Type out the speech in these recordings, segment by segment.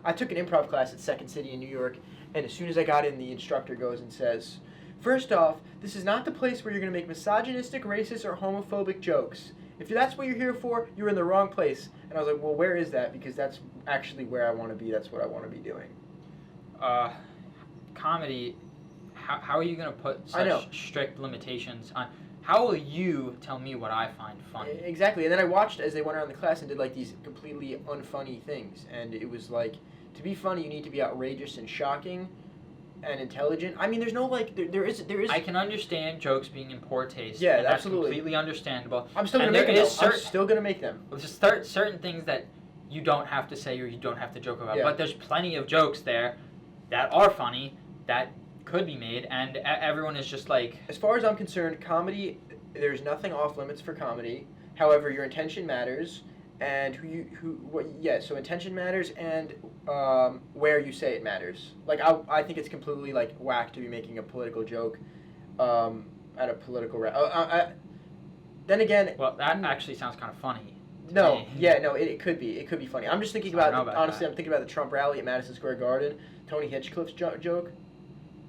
I took an improv class at Second City in New York, and as soon as I got in, the instructor goes and says, "First off, this is not the place where you're going to make misogynistic, racist, or homophobic jokes. If that's what you're here for, you're in the wrong place." And I was like, well, where is that? Because that's actually where I want to be. That's what I want to be doing. Comedy, how are you going to put such strict limitations on... How will you tell me what I find funny? Exactly. And then I watched as they went around the class and did like these completely unfunny things. And it was like, to be funny, you need to be outrageous and shocking and intelligent. I mean, there's no like, there is. I can understand jokes being in poor taste. Yeah, and absolutely. That's completely understandable. I'm still gonna make them. I'm still gonna make them. There's certain things that you don't have to say or you don't have to joke about. Yeah. But there's plenty of jokes there that are funny that could be made, and everyone is just like... As far as I'm concerned, comedy, there's nothing off limits for comedy. However, your intention matters, and so intention matters, and where you say it matters. Like, I think it's completely, like, whack to be making a political joke at a political... then again... Well, that actually sounds kind of funny. No, it could be. It could be funny. I'm just thinking honestly, I'm thinking about the Trump rally at Madison Square Garden, Tony Hinchcliffe's joke.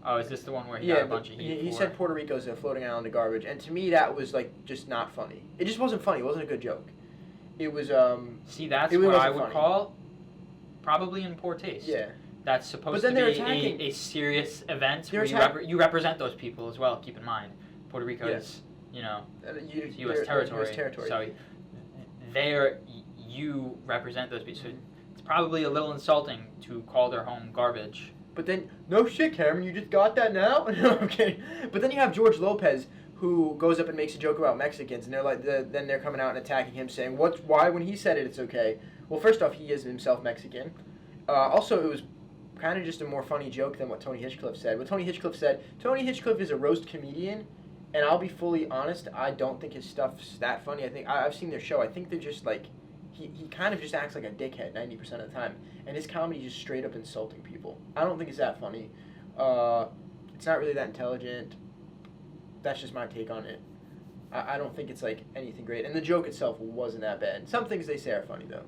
Oh, is this the one where he got a bunch of heat he said Puerto Rico's a floating island of garbage, and to me that was like just not funny. It just wasn't funny. It wasn't a good joke. It was See, that's what I would call probably in poor taste. Yeah. That's supposed to be a serious event where you represent those people as well. Keep in mind, Puerto Rico is U.S. territory. So you represent those people. So it's probably a little insulting to call their home garbage. But then, no shit, Cameron, you just got that now? No, I'm kidding. But then you have George Lopez, who goes up and makes a joke about Mexicans, and they're like, then they're coming out and attacking him, saying, why when he said it's okay? Well, first off, he is himself Mexican. Also, it was kind of just a more funny joke than what Tony Hinchcliffe said. What Tony Hinchcliffe said, Tony Hinchcliffe is a roast comedian, and I'll be fully honest, I don't think his stuff's that funny. I think I've seen their show. I think they're just like, he kind of just acts like a dickhead 90% of the time. And his comedy is just straight up insulting people. I don't think it's that funny. It's not really that intelligent. That's just my take on it. I don't think it's like anything great. And the joke itself wasn't that bad. Some things they say are funny though.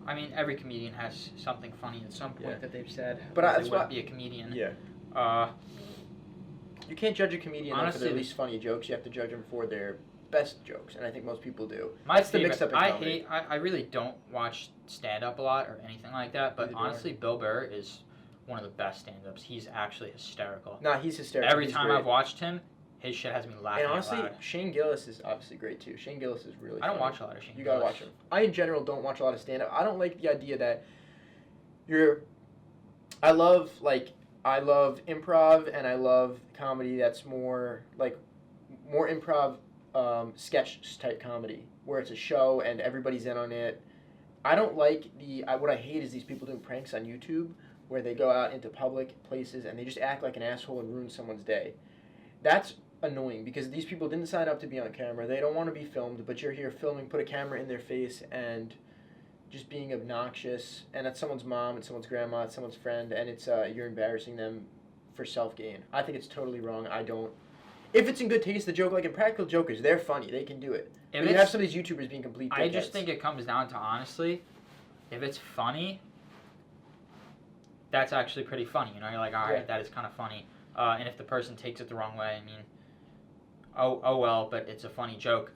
I mean, every comedian has something funny at some point that they've said. But they wouldn't be a comedian. Yeah. You can't judge a comedian for their least funny jokes. You have to judge them for their best jokes, and I think most people do. That's the mix-up in comedy. I really don't watch stand-up a lot or anything like that, but honestly, Bill Burr is one of the best stand-ups. He's actually hysterical. Nah, he's hysterical. Every time I've watched him, his shit has me laughing. And honestly, out loud. Shane Gillis is obviously great too. Shane Gillis is really funny. I don't watch a lot of Shane Gillis. You gotta watch him. I, in general, don't watch a lot of stand-up. I don't like the idea that I love improv, and I love comedy that's more improv, sketch type comedy where it's a show and everybody's in on it. I don't like what I hate is these people doing pranks on YouTube where they go out into public places and they just act like an asshole and ruin someone's day. That's annoying because these people didn't sign up to be on camera. They don't want to be filmed, but you're here filming, put a camera in their face and just being obnoxious, and it's someone's mom, it's someone's grandma, it's someone's friend, and it's you're embarrassing them for self-gain. I think it's totally wrong. If it's in good taste, the joke, like in Practical Jokers, they're funny. They can do it. But you have some of these YouTubers being complete dickheads. I just think it comes down to, honestly, if it's funny, that's actually pretty funny. You know, you're like, all right, that is kind of funny. And if the person takes it the wrong way, I mean, oh well, but it's a funny joke.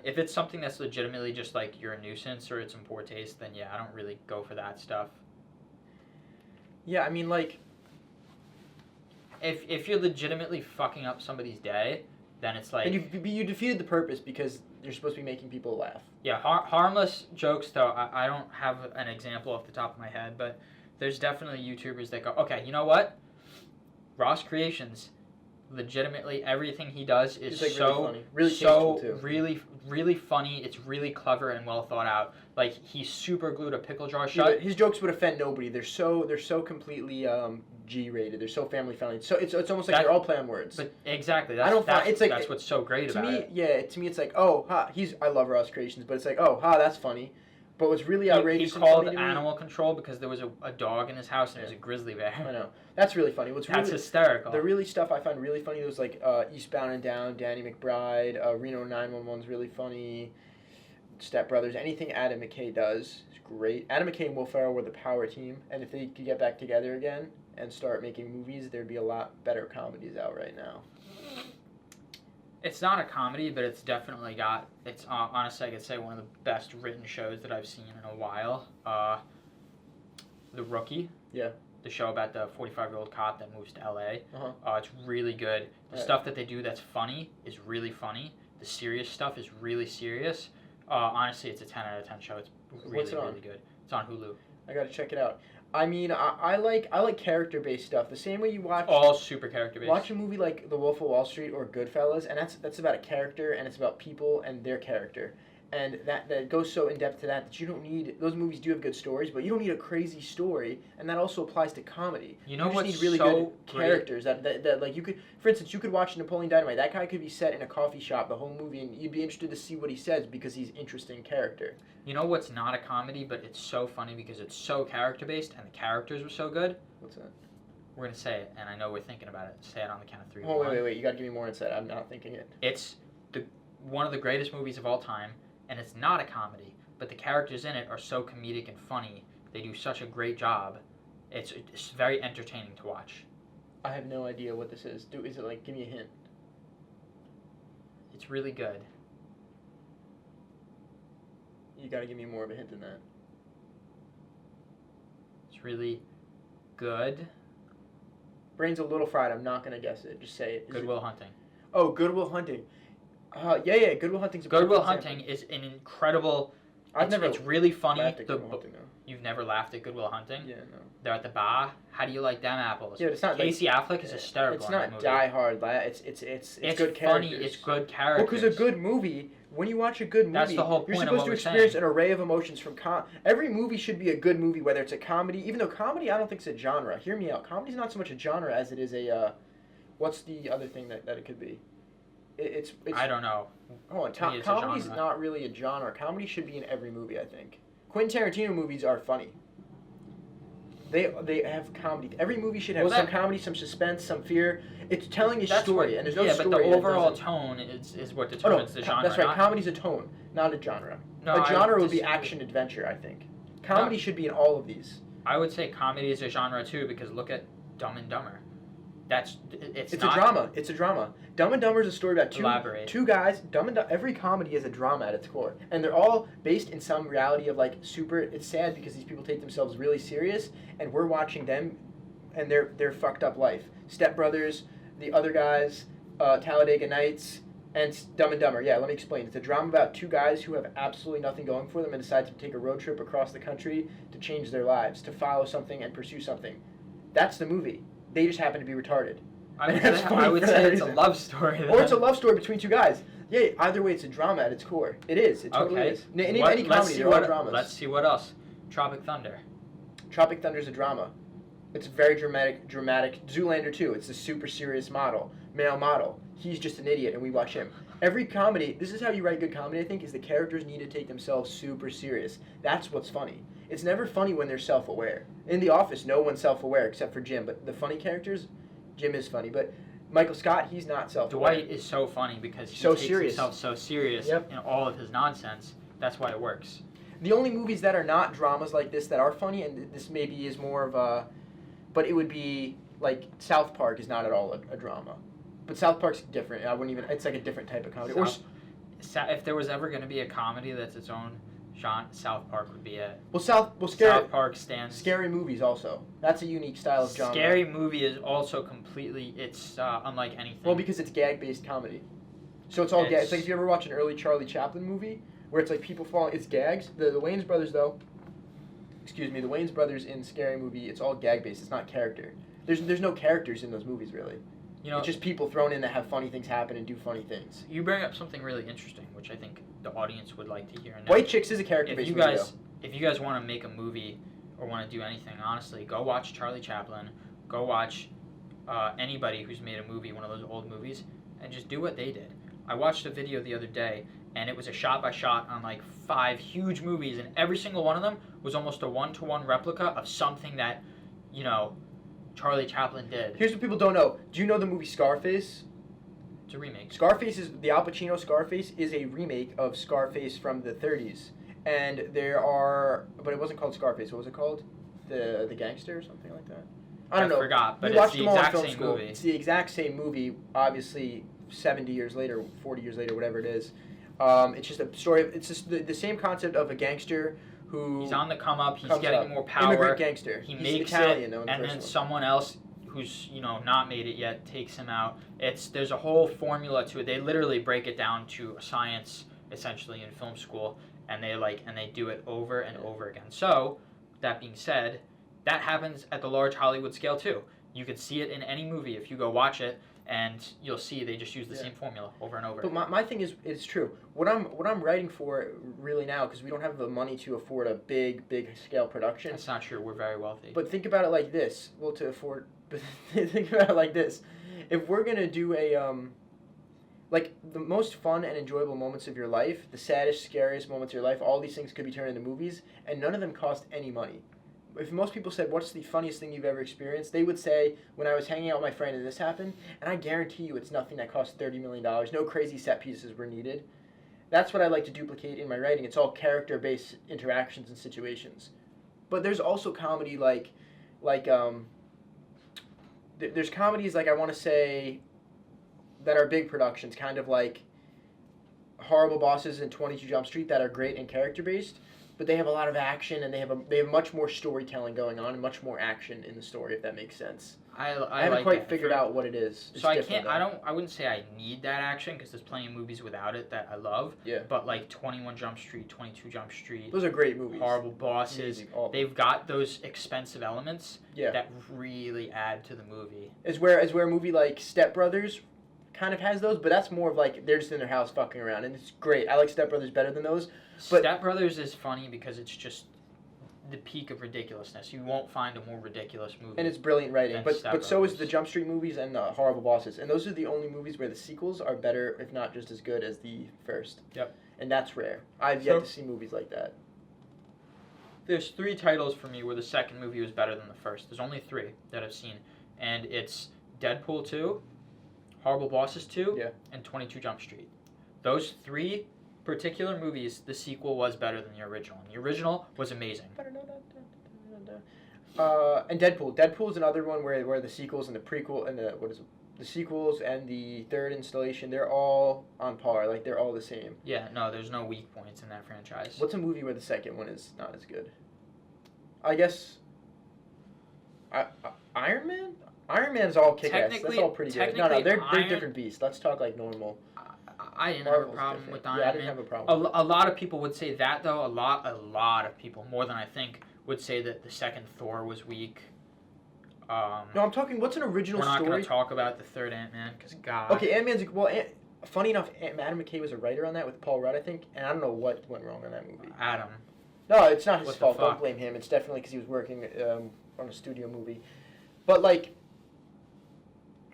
If it's something that's legitimately just like you're a nuisance or it's in poor taste, then yeah, I don't really go for that stuff. Yeah, I mean, like, if you're legitimately fucking up somebody's day, then it's like... And you defeated the purpose because you're supposed to be making people laugh. Yeah, harmless jokes, though, I don't have an example off the top of my head, but there's definitely YouTubers that go, okay, you know what? Ross Creations, legitimately everything he does is like so really tasteful too. really funny. It's really clever and well thought out. Like, he's super glued a pickle jar shut. Yeah, his jokes would offend nobody. They're so completely G-rated. They're so family friendly. So it's almost like they're all play on words. But exactly, that's what's so great about it. Yeah, to me it's like, oh, ha, I love Ross Creations, but it's like, oh, ha, that's funny. But what's really outrageous... He called animal control because there was a dog in his house and there's a grizzly bear. I know. That's really funny. That's hysterical. The really stuff I find really funny was like Eastbound and Down, Danny McBride, Reno 911's really funny. Step Brothers, anything Adam McKay does is great. Adam McKay and Will Ferrell were the power team, and if they could get back together again and start making movies, there'd be a lot better comedies out right now. It's not a comedy, but it's definitely got. It's honestly, I could say one of the best written shows that I've seen in a while. The Rookie. Yeah. The show about the 45-year-old cop that moves to LA. Uh-huh. It's really good. The stuff that they do that's funny is really funny. The serious stuff is really serious. Honestly, it's a 10 out of 10 show. It's really, really good. It's on Hulu. I gotta check it out. I mean, I like character-based stuff. The same way you watch all super character-based. Watch a movie like The Wolf of Wall Street or Goodfellas, and that's about a character, and it's about people and their character, and that goes so in depth to that you don't need those movies. Do have good stories, but you don't need a crazy story, and that also applies to comedy. You know just what's need really so good characters that like you could, for instance, you could watch Napoleon Dynamite. That guy could be set in a coffee shop the whole movie, and you'd be interested to see what he says because he's an interesting character. You know what's not a comedy, but it's so funny because it's so character-based and the characters were so good? What's that? We're going to say it, and I know we're thinking about it. Say it on the count of 3. Oh, wait. You got to give me more insight. I'm not thinking it. It's one of the greatest movies of all time, and it's not a comedy, but the characters in it are so comedic and funny. They do such a great job. It's very entertaining to watch. I have no idea what this is. Is it like, give me a hint. It's really good. You got to give me more of a hint than that. It's really good. Brain's a little fried. I'm not going to guess it. Just say it. Good Will Hunting. Oh, Good Will Hunting. Yeah. Good Will Hunting's a Good Will Hunting is an incredible... It's really funny. Laughed at Good Will Hunting, though. You've never laughed at Good Will Hunting? Yeah, no. They're at the bar. How do you like them apples? Yeah, it's not Casey Affleck is hysterical. It's in not that movie. Die Hard. It's good funny. characters. It's good characters. Well, because a good movie, when you watch a good movie, that's the whole point you're supposed of what to we're experience saying. an array of emotions from every movie should be a good movie, whether it's a comedy. Even though comedy, I don't think it's a genre. Hear me out. Comedy's not so much a genre as it is a. What's the other thing that it could be? It's I don't know. Oh, comedy's not really a genre. Comedy should be in every movie, I think. Quentin Tarantino movies are funny. They have comedy. Every movie should have some comedy, some suspense, some fear. It's telling a story, and there's no story. Yeah, but the overall tone is what determines the genre. That's right. Comedy's a tone, not a genre. No, a genre would be action adventure, I think. Comedy should be in all of these. I would say comedy is a genre too, because look at Dumb and Dumber. It's a drama. It's a drama. Dumb and Dumber is a story about two guys. Every comedy is a drama at its core, and they're all based in some reality of like super. It's sad because these people take themselves really serious, and we're watching them, and their fucked up life. Step Brothers, the other guys, Talladega Nights, and Dumb and Dumber. Yeah, let me explain. It's a drama about two guys who have absolutely nothing going for them and decide to take a road trip across the country to change their lives, to follow something and pursue something. That's the movie. They just happen to be retarded. I would say it's a love story. Then. Or it's a love story between two guys. Yeah, either way, it's a drama at its core. It is. It totally is. In any comedy, there are dramas. Let's see what else. Tropic Thunder. Tropic Thunder is a drama. It's very dramatic. Zoolander 2. It's a super serious male model. He's just an idiot, and we watch him. Every comedy, this is how you write good comedy, I think, is the characters need to take themselves super serious. That's what's funny. It's never funny when they're self-aware. In The Office, no one's self-aware except for Jim, but the funny characters, Jim is funny, but Michael Scott, he's not self-aware. Dwight is so funny because he takes himself so serious in all of his nonsense. That's why it works. The only movies that are not dramas like this that are funny, and this maybe is more of a, but it would be, like, South Park is not at all a drama. But South Park's different. It's like a different type of comedy. If there was ever going to be a comedy that's its own genre, South Park would be it. South Park stands. Scary movies also. That's a unique style of genre. Scary movie is also completely, it's unlike anything. Well, because it's gag-based comedy. So it's all gag. It's like if you ever watch an early Charlie Chaplin movie, where it's like people falling, it's gags. The Wayans brothers, though, the Wayans brothers in Scary Movie, it's all gag-based. It's not character. There's no characters in those movies, really. You know, it's just people thrown in that have funny things happen and do funny things. You bring up something really interesting, which I think the audience would like to hear. Now, White Chicks is a character-based movie, if you guys want to make a movie or want to do anything, honestly, go watch Charlie Chaplin. Go watch anybody who's made a movie, one of those old movies, and just do what they did. I watched a video the other day, and it was a shot-by-shot on like 5 huge movies, and every single one of them was almost a one-to-one replica of something that, Charlie Chaplin did. Here's what people don't know. Do you know the movie Scarface? It's a remake. Scarface is the Al Pacino Scarface is a remake of Scarface from the 30s, and but it wasn't called Scarface. What was it called? The Gangster or something like that. I don't know. Forgot, but we watched it's the them all in exact film same school. movie. It's the exact same movie. Obviously, 70 years later, 40 years later, whatever it is. It's just a story. It's just the same concept of a gangster who he's on the come up. He's getting more power. Immigrant gangster. He he's makes Italian, it, though, in the and first then one. someone else who's not made it yet takes him out. There's a whole formula to it. They literally break it down to a science essentially in film school, and they do it over and over again. So that being said, that happens at the large Hollywood scale too. You could see it in any movie if you go watch it, and you'll see they just use the same formula over and over. But my thing is, it's true. What I'm writing for really now, because we don't have the money to afford a big scale production. That's not true. We're very wealthy. But think about it like this. Well, but think about it like this. If we're gonna do like the most fun and enjoyable moments of your life, the saddest, scariest moments of your life, all these things could be turned into movies, and none of them cost any money. If most people said, what's the funniest thing you've ever experienced, they would say, when I was hanging out with my friend and this happened, and I guarantee you it's nothing that cost $30 million. No crazy set pieces were needed. That's what I like to duplicate in my writing. It's all character-based interactions and situations. But there's also comedy there's comedies like I want to say that are big productions, kind of like Horrible Bosses and 22 Jump Street that are great and character-based. But they have a lot of action, and they have much more storytelling going on, and much more action in the story, if that makes sense. I haven't like figured figured out what it is. It's so different, I wouldn't say I need that action because there's plenty of movies without it that I love. Yeah. But like 21 Jump Street, 22 Jump Street. Those are great movies. Horrible Bosses. They've got those expensive elements that really add to the movie. As where a movie like Step Brothers kind of has those, but that's more of like they're just in their house fucking around, and it's great. I like Step Brothers better than those. But Step Brothers is funny because it's just the peak of ridiculousness. You won't find a more ridiculous movie. And it's brilliant writing. But so is Brothers. the Jump Street movies and Horrible Bosses. And those are the only movies where the sequels are better, if not just as good as the first. Yep. And that's rare. I've yet to see movies like that. There's 3 titles for me where the second movie was better than the first. There's only 3 that I've seen. And it's Deadpool 2, Horrible Bosses 2, and 22 Jump Street. Those 3 particular movies, the sequel was better than the original. And the original was amazing. And Deadpool. Deadpool is another one where the sequels and the prequel and the sequels and the third installation, they're all on par. Like they're all the same. Yeah, no, there's no weak points in that franchise. What's a movie where the second one is not as good? I guess Iron Man? Iron Man's all kick-ass. That's all pretty good. No, they're different beasts. Let's talk like normal. I didn't have a problem with Iron Man. I didn't have a problem. A lot of people would say that, though. A lot of people, more than I think, would say that the second Thor was weak. No, I'm talking, what's an original story? We're not going to talk about the third Ant-Man, because God. Okay, Ant-Man's, funny enough, Adam McKay was a writer on that with Paul Rudd, I think, and I don't know what went wrong on that movie. Adam. No, it's not his What the fault. fuck? Don't blame him. It's definitely because he was working on a studio movie. But like,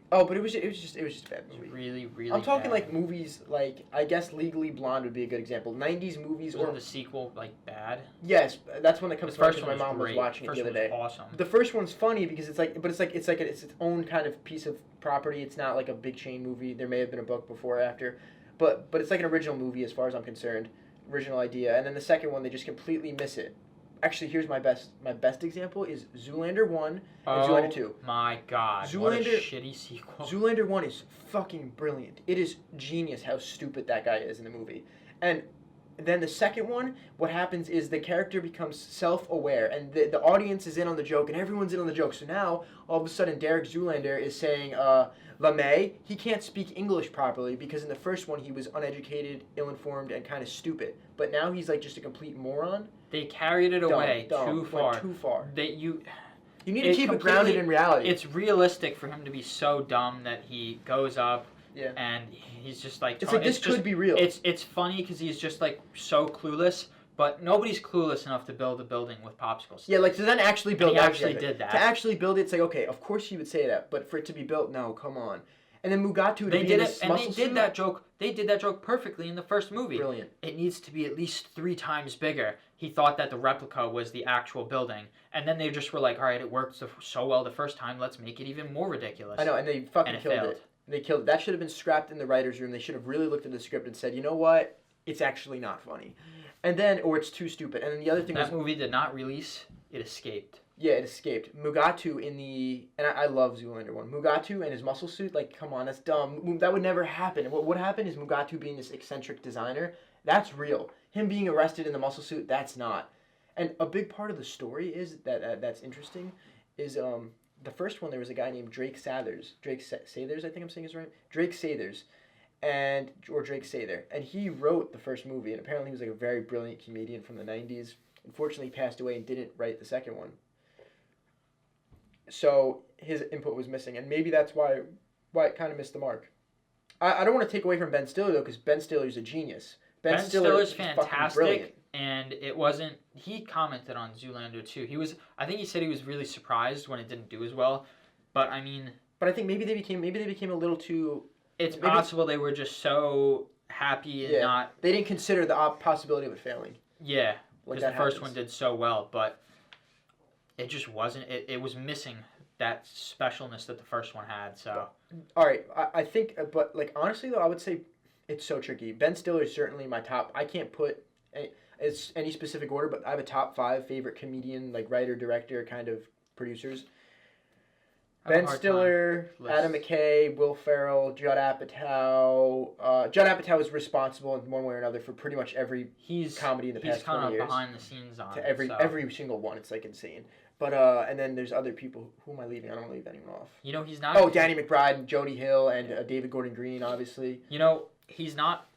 but it was just a bad movie. Really, really. I'm talking bad. like movies like, I guess Legally Blonde would be a good example. 90s movies Wasn't the sequel like bad? Yes, that's when it comes The to mind first because my one was mom was great. watching it the other day. Awesome. The first one's funny because it's its own kind of piece of property. It's not like a big chain movie. There may have been a book before or after, but it's like an original movie as far as I'm concerned. Original idea. And then the second one, they just completely miss it. Actually, here's my best example is Zoolander 1 and Zoolander 2. My God, what a shitty sequel. Zoolander 1 is fucking brilliant. It is genius how stupid that guy is in the movie. And then the second one, what happens is the character becomes self-aware, and the audience is in on the joke, and everyone's in on the joke. So now, all of a sudden, Derek Zoolander is saying, LeMay, he can't speak English properly because in the first one he was uneducated, ill-informed, and kind of stupid. But now he's like just a complete moron. They carried it away too far. Went too far. You need to keep it grounded in reality. It's realistic for him to be so dumb that he goes up and he's just like... It's like this could be real. It's funny because he's just like so clueless, but nobody's clueless enough to build a building with popsicle sticks. Yeah, like to then actually build it. He actually did that. To actually build it, it's like, okay, of course you would say that, but for it to be built, no, come on. And then Mugatu They did that joke. They did that joke perfectly in the first movie. Brilliant. It needs to be at least 3 times bigger. He thought that the replica was the actual building, and then they just were like, "All right, it worked so well the first time. Let's make it even more ridiculous." I know, and they fucking killed it. They killed it. That should have been scrapped in the writer's room. They should have really looked at the script and said, you know what? It's actually not funny. And then, or it's too stupid. And then the other thing that movie did not release. It escaped. Yeah, it escaped. Mugatu in the, and I love Zoolander 1. Mugatu and his muscle suit, like, come on, that's dumb. That would never happen. What would happen is Mugatu being this eccentric designer, that's real. Him being arrested in the muscle suit, that's not. And a big part of the story is that's interesting is the first one there was a guy named Drake Sathers. Sathers, I think I'm saying his right. Drake Sathers, or Drake Sather, and he wrote the first movie. And apparently he was like a very brilliant comedian from the '90s. Unfortunately, he passed away and didn't write the second one. So his input was missing, and maybe that's why it kind of missed the mark. I don't want to take away from Ben Stiller though, because Ben Stiller's a genius. Ben Stiller's fantastic, and it wasn't. He commented on Zoolander too. I think he said he was really surprised when it didn't do as well. But I mean, but I think maybe they became a little too. It's possible they were just so happy and not. They didn't consider the possibility of it failing. Yeah, because the first one did so well, but it just wasn't. It was missing that specialness that the first one had. So. All right, I think, but like honestly though, I would say it's so tricky. Ben Stiller is certainly my top. I can't put any specific order, but I have a top 5 favorite comedian, like writer, director, kind of producers. Ben Stiller, Adam McKay, Will Ferrell, Judd Apatow. Judd Apatow is responsible in one way or another for pretty much every comedy in the past 20 years. He's kind of behind the scenes on it. Every single one. It's like insane. But and then there's other people. Who am I leaving? I don't want to leave anyone off. You know, he's not. Oh, Danny McBride, and Jody Hill, and David Gordon Green, obviously. You know, he's not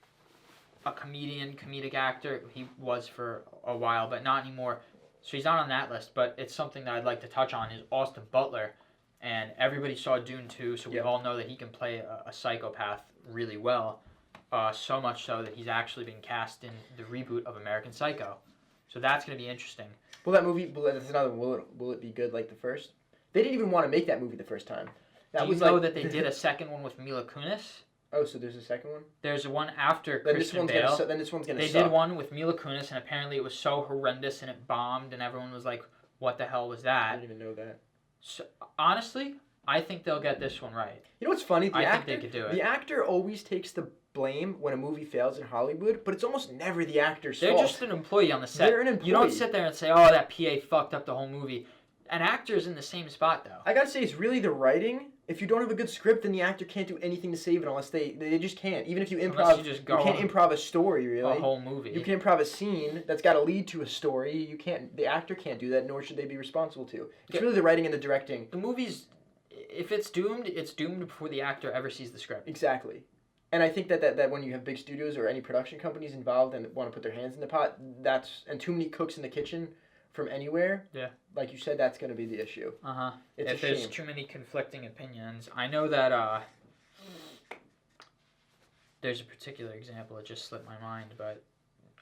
a comedic actor. He was for a while, but not anymore. So he's not on that list. But it's something that I'd like to touch on is Austin Butler. And everybody saw Dune 2, so we all know that he can play a psychopath really well. So much so that he's actually been cast in the reboot of American Psycho. So that's going to be interesting. Well, that movie, that's another one. Will it be good like the first? They didn't even want to make that movie the first time. Do you know that they did a second one with Mila Kunis? Oh, so there's a second one? There's one after Christian Bale. Then this one's going to suck. They did one with Mila Kunis, and apparently it was so horrendous and it bombed, and everyone was like, what the hell was that? I didn't even know that. So, honestly, I think they'll get this one right. You know what's funny? I think they could do it. The actor always takes the blame when a movie fails in Hollywood, but it's almost never the actor's fault. They're just an employee on the set. They're an employee. You don't sit there and say, oh, that PA fucked up the whole movie. An actor's in the same spot, though. I gotta say, it's really the writing. If you don't have a good script, then the actor can't do anything to save it unless they just can't. Even if you improv, you can't improv a story, really. A whole movie. You can improv a scene that's got to lead to a story. You can't. The actor can't do that, nor should they be responsible to. It's really the writing and the directing. The movie's, if it's doomed before the actor ever sees the script. Exactly. And I think that when you have big studios or any production companies involved and want to put their hands in the pot, and too many cooks in the kitchen from anywhere. Yeah. Like you said, that's going to be the issue. If there's too many conflicting opinions, I know that there's a particular example that just slipped my mind, but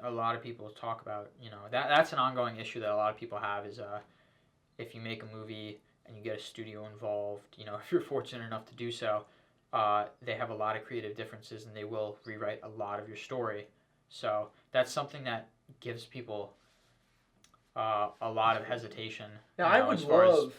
a lot of people talk about, that's an ongoing issue that a lot of people have is if you make a movie and you get a studio involved, if you're fortunate enough to do so, they have a lot of creative differences and they will rewrite a lot of your story. So that's something that gives people a lot of hesitation. Now, I would love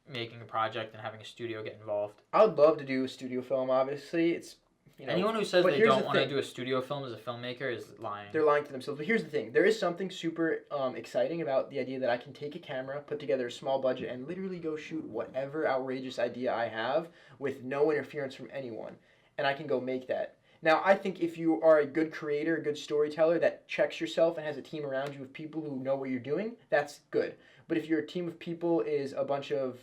making a project and having a studio get involved. I would love to do a studio film. Obviously, it's anyone who says they don't want to do a studio film as a filmmaker is lying. They're lying to themselves. But here's the thing: there is something super exciting about the idea that I can take a camera, put together a small budget, and literally go shoot whatever outrageous idea I have with no interference from anyone, and I can go make that. Now, I think if you are a good creator, a good storyteller that checks yourself and has a team around you of people who know what you're doing, that's good. But if your team of people is a bunch of,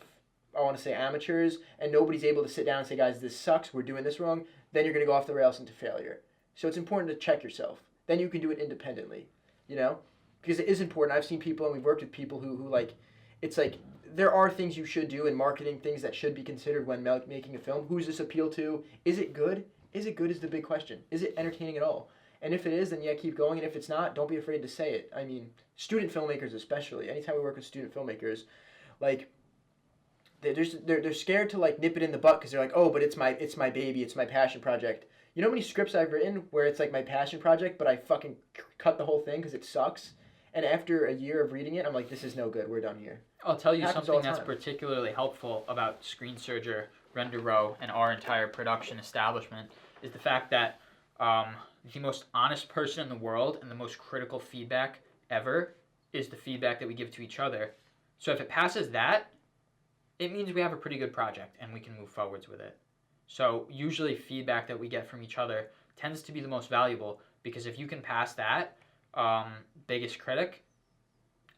I want to say amateurs, and nobody's able to sit down and say, guys, this sucks, we're doing this wrong, then you're going to go off the rails into failure. So it's important to check yourself. Then you can do it independently, Because it is important. I've seen people, and we've worked with people who like, it's like, there are things you should do in marketing, things that should be considered when making a film. Who's this appeal to? Is it good? Is it good is the big question. Is it entertaining at all? And if it is, then keep going. And if it's not, don't be afraid to say it. I mean, student filmmakers especially. Anytime we work with student filmmakers, like, they're scared to like nip it in the butt because they're like, oh, but it's my baby, it's my passion project. You know how many scripts I've written where it's like my passion project, but I fucking cut the whole thing because it sucks. And after a year of reading it, I'm like, this is no good. We're done here. I'll tell you Happens something all the that's time. particularly helpful about Screen Surger, Render Row, and our entire production establishment is the fact that the most honest person in the world and the most critical feedback ever is the feedback that we give to each other. So if it passes that, it means we have a pretty good project and we can move forwards with it. So usually feedback that we get from each other tends to be the most valuable, because if you can pass that biggest critic,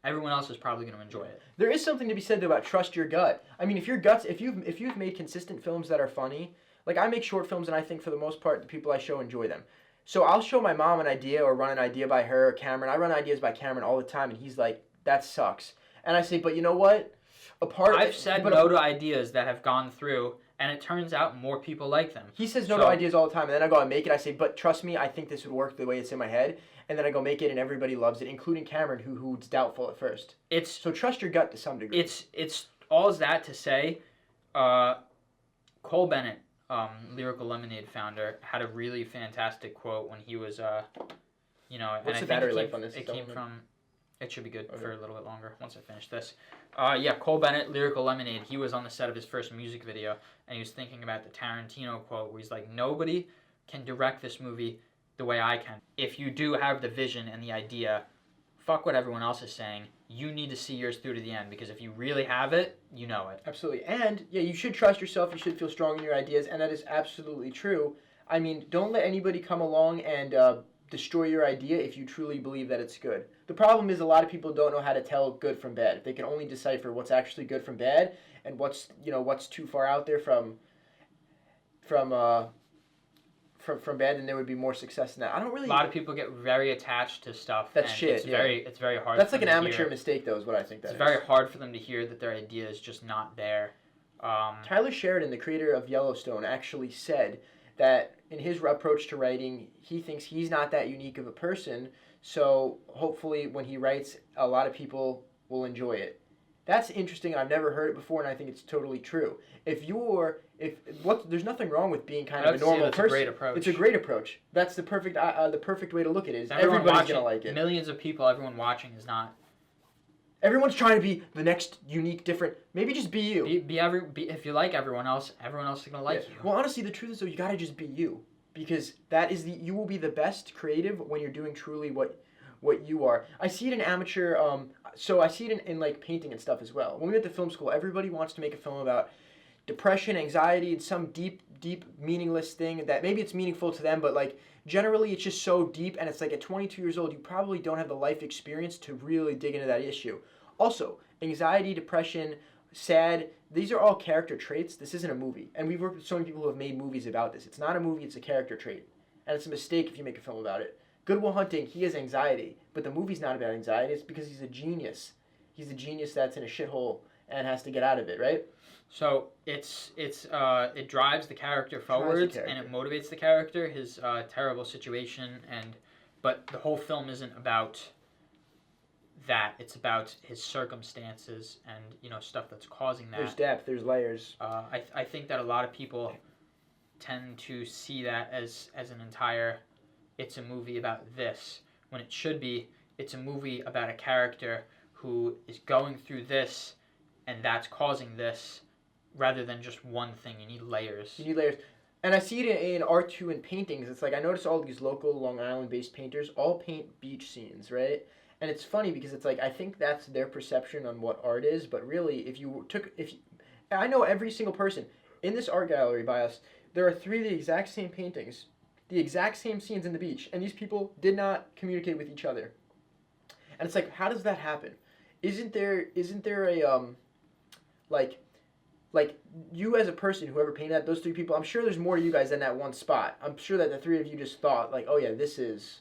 everyone else is probably going to enjoy it. There is something to be said though about trust your gut. I mean, if you've made consistent films that are funny, like I make short films and I think for the most part the people I show enjoy them. So I'll show my mom an idea or run an idea by her or Cameron. I run ideas by Cameron all the time and he's like, that sucks. And I say, but you know what? I've said no to ideas that have gone through, and it turns out more people like them. He says no to ideas all the time, and then I go and make it. I say, but trust me, I think this would work the way it's in my head. And then I go make it, and everybody loves it, including Cameron, who's doubtful at first. So trust your gut to some degree. It's all that to say. Cole Bennett, Lyrical Lemonade founder, had a really fantastic quote when he was, What's the battery life on this? It came from. It should be good for a little bit longer once I finish this. Cole Bennett, Lyrical Lemonade, he was on the set of his first music video, and he was thinking about the Tarantino quote where he's like, nobody can direct this movie the way I can. If you do have the vision and the idea, fuck what everyone else is saying. You need to see yours through to the end, because if you really have it, you know it. Absolutely. And, yeah, you should trust yourself. You should feel strong in your ideas, and that is absolutely true. I mean, don't let anybody come along and destroy your idea if you truly believe that it's good. The problem is a lot of people don't know how to tell good from bad. They can only decipher what's actually good from bad and what's too far out there from bad, then there would be more success in that. A lot of people get very attached to stuff. That's shit. It's very hard. That's like an amateur mistake, though, is what I think that is. It's very hard for them to hear that their idea is just not there. Tyler Sheridan, the creator of Yellowstone, actually said that in his approach to writing, he thinks he's not that unique of a person, so hopefully when he writes, a lot of people will enjoy it. That's interesting. I've never heard it before, and I think it's totally true. There's nothing wrong with being kind of a normal person. That's a great approach. It's a great approach. That's the perfect way to look at it. Is everybody's gonna like it. Millions of people, everyone watching is not. Everyone's trying to be the next unique, different. Maybe just be you. If you like everyone else is gonna like you. Well, honestly, the truth is though, you gotta just be you, because you will be the best creative when you're doing truly what you are. I see it in amateur. So I see it in like painting and stuff as well. When we went to film school, everybody wants to make a film about depression, anxiety, and some deep, meaningless thing that maybe it's meaningful to them, but like generally it's just so deep, and it's like at 22 years old, you probably don't have the life experience to really dig into that issue. Also, anxiety, depression, sad, these are all character traits. This isn't a movie. And we've worked with so many people who have made movies about this. It's not a movie, it's a character trait. And it's a mistake if you make a film about it. Good Will Hunting, he has anxiety, but the movie's not about anxiety. It's because he's a genius. He's a genius that's in a shithole and has to get out of it, right? So it drives the character forward and it motivates the character, his terrible situation, but the whole film isn't about that. It's about his circumstances and stuff that's causing that. There's depth, there's layers. I think that a lot of people tend to see that as an entire, it's a movie about this, when it should be, it's a movie about a character who is going through this and that's causing this, rather than just one thing. You need layers. And I see it in art too, in paintings. It's like I notice all these local Long Island-based painters all paint beach scenes, right? And it's funny because it's like I think that's their perception on what art is, but really I know every single person in this art gallery by us, there are 3 of the exact same paintings, the exact same scenes in the beach, and these people did not communicate with each other. And it's like, how does that happen? Isn't there a like you as a person, whoever painted that, those 3 people, I'm sure there's more to you guys than that one spot. I'm sure that the 3 of you just thought like, oh yeah, this is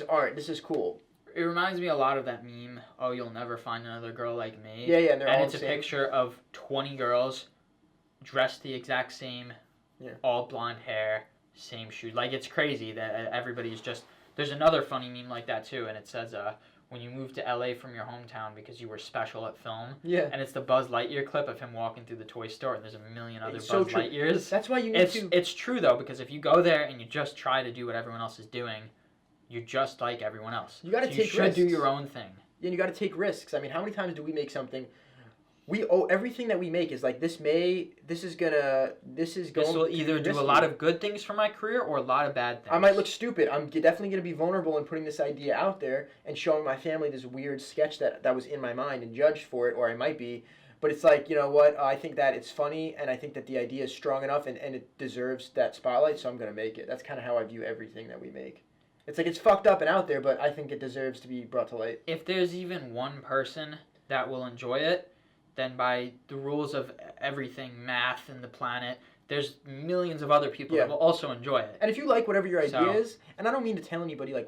art, this is cool. It reminds me a lot of that meme, oh, you'll never find another girl like me. Yeah, and it's a picture of 20 girls dressed the exact same, all blonde hair, same shoes. Like, it's crazy that everybody's just... There's another funny meme like that, too, and it says, when you moved to LA from your hometown because you were special at film. Yeah. And it's the Buzz Lightyear clip of him walking through the toy store, and there's a million other Buzz Lightyears. That's why you need to... It's true, though, because if you go there and you just try to do what everyone else is doing, you're just like everyone else. You got to take risks. You should do your own thing. And you got to take risks. I mean, how many times do we make something we owe everything that we make is like this will either do a lot of good things for my career or a lot of bad things. I might look stupid. I'm definitely going to be vulnerable in putting this idea out there and showing my family this weird sketch that was in my mind and judged for it, or I might be. But it's like, you know what, I think that it's funny, and I think that the idea is strong enough, and it deserves that spotlight, so I'm going to make it. That's kind of how I view everything that we make. It's like, it's fucked up and out there, but I think it deserves to be brought to light. If there's even one person that will enjoy it, then by the rules of everything, math and the planet, there's millions of other people that will also enjoy it. And if you like whatever your idea is, and I don't mean to tell anybody I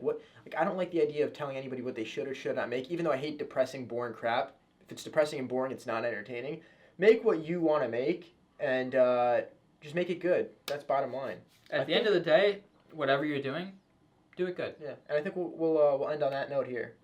don't like the idea of telling anybody what they should or should not make, even though I hate depressing, boring crap. If it's depressing and boring, it's not entertaining. Make what you want to make, and just make it good. That's bottom line. At the end of the day, whatever you're doing, do it good. Yeah, and I think we'll end on that note here.